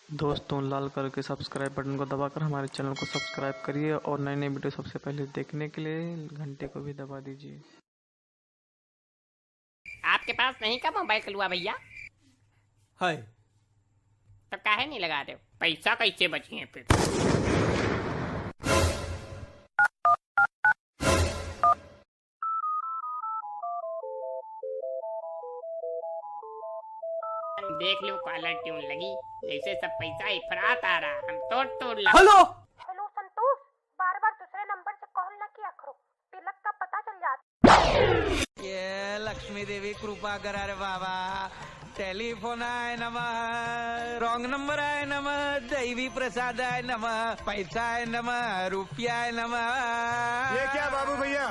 दोस्तों लाल कलर के subscribe button को दबाकर हमारे चैनल को सब्सक्राइब करिए और नई नई वीडियो सबसे पहले देखने के लिए घंटे को भी दबा दीजिए। आपके पास नहीं का मोबाइल कलुआ भैया? है तो काहे नहीं लगा रहे हो? पैसा कैसे बचिए फिर? देख लो कॉलर ट्यून लगी, जैसे सब पैसा इफरात आ रहा, हम तोड़ लगा। हेलो हेलो संतोष, बार बार दूसरे नंबर से कॉल न किया करो, तिलक का पता चल जाता। ये लक्ष्मी देवी कृपा करा रे बाबा। टेलीफोन आए नमः, रॉन्ग नंबर आए नमः, दैवी प्रसाद आए नमः, पैसा आए नमः, रुपया आए नमः। ये क्या बाबू भैया,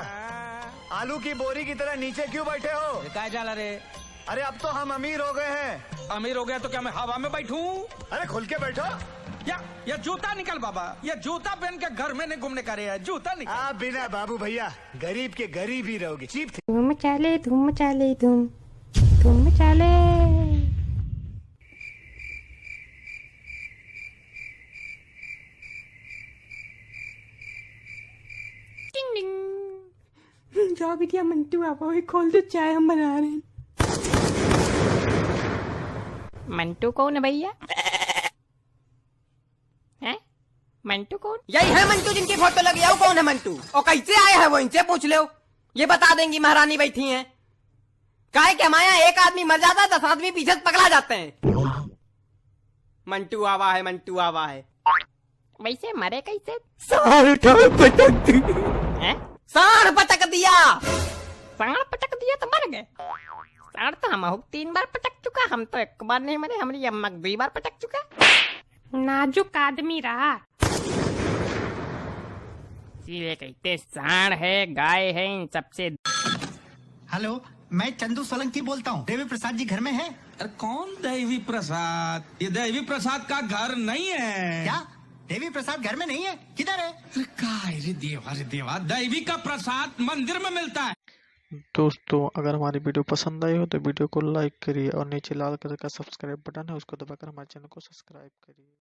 आलू की बोरी की तरह नीचे क्यों बैठे हो? क्या जाला रे? अरे अब तो हम अमीर हो गए हैं। अमीर हो गया तो क्या मैं हवा में बैठूं? अरे खुल के बैठो। या जूता निकल बाबा, या जूता पहन के घर में नहीं घूमने का रे, जूता निकल। आप बिना बाबू भैया गरीब के गरीब ही रहोगे। चीप थे। धूम चाले धूम चाले धूम धूम चाले। जाओ बिटिया मंटू आप वही खोल दो, चाय हम बना रहे हैं। मंटू कौन है भैया? हैं? मंटू कौन? यही है मंटू जिनकी फोटो लगी है। वो कौन है मंटू और कैसे आए हैं वो इनसे पूछ लो, ये बता देंगी। महारानी बैठी हैं। काहे के माया एक आदमी मर जाता है 10 आदमी पीछे से पकड़ा जाते हैं। मंटू आवा है, मंटू आवा है। वैसे मरे कैसे? साढ़ पटक दिया। सांड पटक दिया तो मर गए? सांड तो हम 3 बार पटक चुका, हम तो 1 बार नहीं मरे, हमारी अम्मा 2 बार पटक चुका। नाजुक आदमी रहा। ये कहते सांड है, गाय है, इन सबसे। हेलो, मैं चंदू सोलंकी बोलता हूँ। देवी प्रसाद जी घर में है? अरे कौन दैवी प्रसाद? ये दैवी प्रसाद का घर नहीं है। क्या देवी प्रसाद घर में नहीं है? किधर है? अरे काय रे देवा, दैवी का प्रसाद मंदिर में मिलता है। दोस्तों अगर हमारी वीडियो पसंद आई हो तो वीडियो को लाइक करिए और नीचे लाल कलर का सब्सक्राइब बटन है उसको दबाकर हमारे चैनल को सब्सक्राइब करिए।